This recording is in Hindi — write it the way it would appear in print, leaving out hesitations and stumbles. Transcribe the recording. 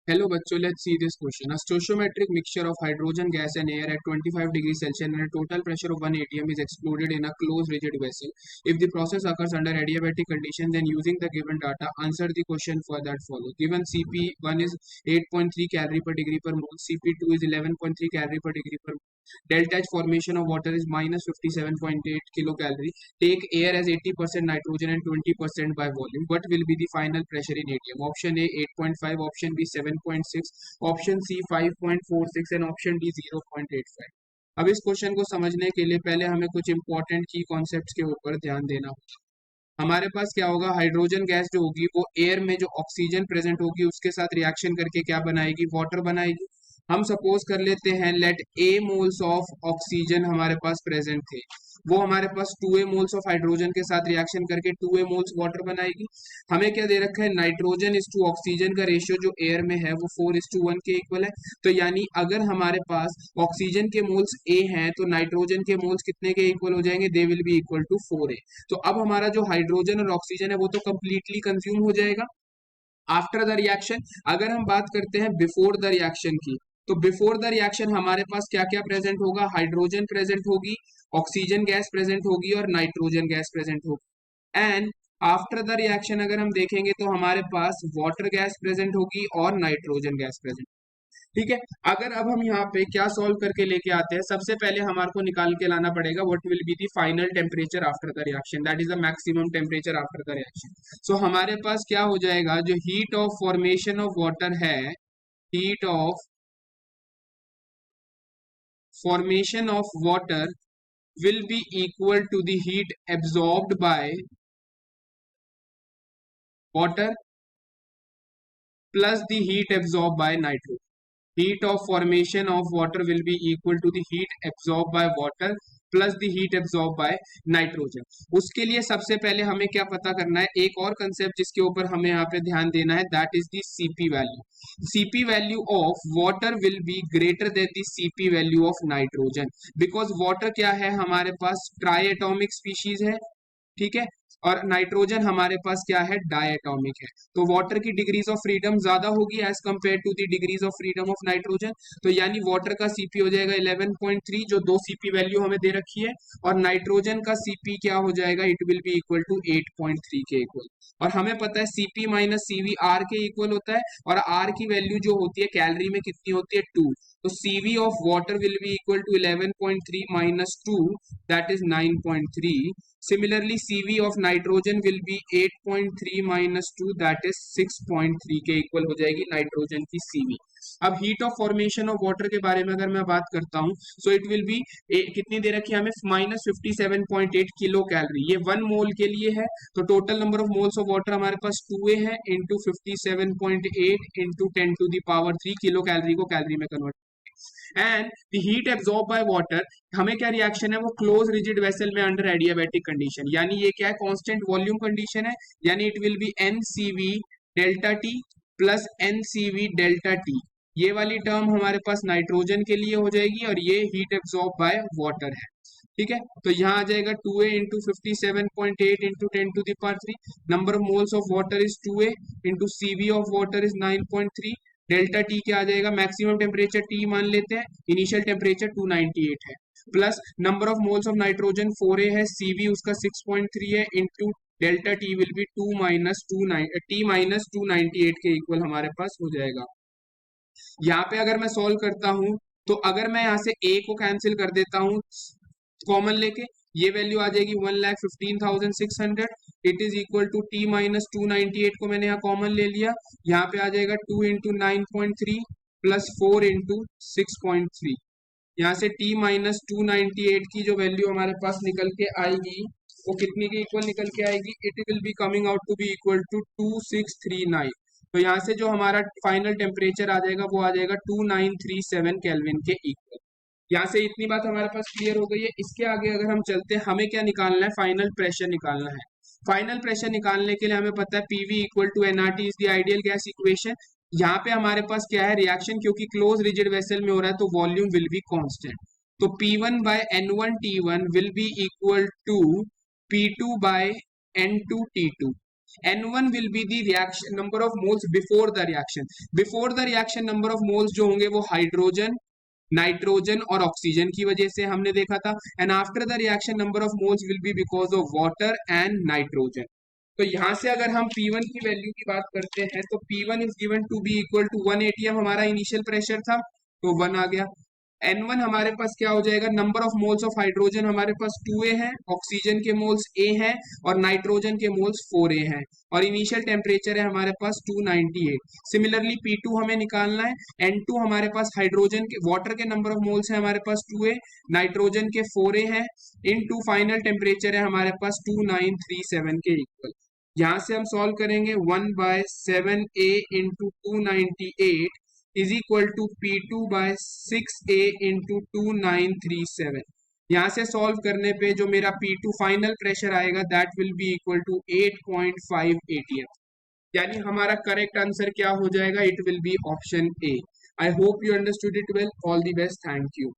Hello bachcho, let's see this question. A stoichiometric mixture of hydrogen gas and air at 25 degrees Celsius and a total pressure of 1 atm is exploded in a closed rigid vessel. If the process occurs under adiabatic conditions, then using the given data, answer the question for that follow. Given CP1 is 8.3 calorie per degree per mole, CP2 is 11.3 calorie per degree per mole. Delta H formation of water is minus 57.8 kilocalorie. Take air as 80% nitrogen and 20% by volume. What will be the final pressure in atm? Option A 8.5, option B 7.6, option C 5.46 and option D 0.85। अब इस क्वेश्चन को समझने के लिए पहले हमें कुछ इंपॉर्टेंट की कॉन्सेप्ट्स के ऊपर ध्यान देना होगा। हमारे पास क्या होगा, हाइड्रोजन गैस जो होगी वो एयर में जो ऑक्सीजन प्रेजेंट होगी उसके साथ रिएक्शन करके क्या बनाएगी, वाटर बनाएगी। हम सपोज कर लेते हैं let a moles of oxygen हमारे पास प्रेजेंट थे, वो हमारे पास 2a मोल्स ऑफ हाइड्रोजन के साथ रिएक्शन करके 2a मोल्स वाटर बनाएगी। हमें क्या दे रखा है, नाइट्रोजन इस टू ऑक्सीजन का रेशियो जो एयर में है वो 4:1 के इक्वल है। तो यानी अगर हमारे पास ऑक्सीजन के मोल्स a हैं तो नाइट्रोजन के मोल्स कितने के इक्वल हो जाएंगे, they will be equal to 4a। तो अब हमारा जो हाइड्रोजन और ऑक्सीजन है वो तो कंप्लीटली कंज्यूम हो जाएगा आफ्टर द रिएक्शन। अगर हम बात करते हैं बिफोर द रिएक्शन की, तो बिफोर द रिएक्शन हमारे पास क्या क्या प्रेजेंट होगा, हाइड्रोजन प्रेजेंट होगी, ऑक्सीजन गैस प्रेजेंट होगी और नाइट्रोजन गैस प्रेजेंट होगी। एंड आफ्टर द रिएक्शन अगर हम देखेंगे तो हमारे पास वाटर गैस प्रेजेंट होगी और नाइट्रोजन गैस प्रेजेंट। ठीक है, अगर अब हम यहाँ पे क्या सॉल्व करके लेके आते हैं, सबसे पहले हमारे को निकाल के लाना पड़ेगा what will be the final temperature after the reaction, that is the maximum temperature after the reaction. So हमारे पास क्या हो जाएगा, जो heat of formation of water है, heat of formation of water will be equal to the heat absorbed by water plus the heat absorbed by nitrogen. Heat of formation of water will be equal to the heat absorbed by water plus the heat absorb by nitrogen. उसके लिए सबसे पहले हमें क्या पता करना है, एक और कंसेप्ट जिसके ऊपर हमें यहाँ पे ध्यान देना है, that is the CP value. CP value of water will be greater than the CP value of nitrogen, because water क्या है हमारे पास, ट्राई एटॉमिक स्पीशीज है, ठीक है, और नाइट्रोजन हमारे पास क्या है, डायटोमिक है। तो वाटर की डिग्रीज ऑफ फ्रीडम ज्यादा होगी as compared to the degrees of freedom of nitrogen. तो यानी वाटर का सीपी हो जाएगा 11.3, जो दो सीपी वैल्यू हमें दे रखी है, और नाइट्रोजन का सीपी क्या हो जाएगा, it will be equal to 8.3 के इक्वल। और हमें पता है सीपी माइनस सीवी आर के इक्वल होता है, और आर की वैल्यू जो होती है कैलोरी में कितनी होती है, 2। तो CV of water will be equal to 11.3 minus 2, that is 9.3। Similarly, CV of nitrogen will be 8.3 minus 2, that is 6.3 के इक्वल हो जाएगी नाइट्रोजन की CV। अब heat of formation of water के बारे में अगर मैं बात करता हूं, सो इट विल बी कितनी दे रखी है हमें, माइनस 57.8 किलो कैलोरी, ये 1 मोल के लिए है। तो total number of moles of water हमारे पास 2a है इंटू 57.8 इंटू 10⁻³ किलो कैलोरी को कैलोरी में convert. And the heat absorb by water, हमें क्या रिएक्शन है, वो क्लोज रिजिड वेसल में अंडर एडियाबैटिक कंडीशन, यानी ये क्या है, कांस्टेंट वॉल्यूम कंडीशन है, यानी it will B NCV delta T plus NCV delta T. ये वाली टर्म हमारे पास नाइट्रोजन के लिए हो जाएगी और ये हीट एब्जॉर्ब बाय वाटर है। ठीक है, तो यहाँ आ जाएगा 2a into 57.8 into 10⁻³ number of moles of water is 2a into CV of water is 9.3। Delta T क्या आ जाएगा, मैक्सिमम टेम्परेचर टी मान लेते हैं, इनिशियल टेम्परेचर 298 है, plus number of moles of nitrogen 4a है, CV उसका 6.3 है, into delta T will be 2 minus 298 के इक्वल हमारे पास हो जाएगा। यहाँ पे अगर मैं सॉल्व करता हूं, तो अगर मैं यहाँ से a को कैंसिल कर देता हूं कॉमन लेके, ये वैल्यू आ जाएगी 1,15,600, it is equal to T minus 298 को मैंने यहाँ कॉमन ले लिया, यहाँ पे आ जाएगा 2 इंटू 9.3 प्लस 4 इंटू 6.3। यहाँ से t माइनस 298 की जो वैल्यू हमारे पास निकल के आएगी वो कितनी के इक्वल निकल के आएगी, it will be coming out to be equal to 2639। तो यहाँ से जो हमारा फाइनल टेम्परेचर आ जाएगा वो आ जाएगा 2937 केल्विन के इक्वल। यहाँ से इतनी बात हमारे पास क्लियर हो गई है। इसके आगे अगर हम चलते हैं, हमें क्या निकालना है, फाइनल प्रेशर निकालना है। फाइनल प्रेशर निकालने के लिए हमें पता है PV equal to nRT is the ideal gas equation. यहाँ पे हमारे पास क्या है, रिएक्शन क्योंकि क्लोज रिजिड वेसल में हो रहा है तो वॉल्यूम विल बी कांस्टेंट। तो P1 by N1 T1 will be equal to P2 by N2 T2। N1 will be the reaction number of moles before the reaction. Before the reaction number of moles जो होंगे वो हाइड्रोजन, नाइट्रोजन और ऑक्सीजन की वजह से हमने देखा था. And after the reaction number of moles will be because of water and nitrogen. तो यहाँ से अगर हम P1 की वैल्यू की बात करते हैं तो P1 is given to be equal to 1 atm हमारा इनिशियल प्रेशर था, तो 1 आ गया. N1 हमारे पास क्या हो जाएगा, number of moles of hydrogen हमारे पास 2a है, ऑक्सीजन के मोल्स a हैं और नाइट्रोजन के मोल्स 4a हैं और इनिशियल टेम्परेचर है हमारे पास 298. सिमिलरली P2 हमें निकालना है. N2 हमारे पास हाइड्रोजन के वाटर के नंबर ऑफ मोल्स है हमारे पास 2a, नाइट्रोजन के 4a हैं, इनटू फाइनल टेम्परेचर है हमारे पास 2937 के इक्वल. यहाँ से हम सॉल्व करेंगे 1/7a into 298 is equal to P2/6a into 2937. यहाँ से सॉल्व करने पे जो मेरा P2 फाइनल प्रेशर आएगा that will be equal to 8.5 atm. यानी हमारा करेक्ट आंसर क्या हो जाएगा, it will be option A. I hope you understood it well. All the best. Thank you.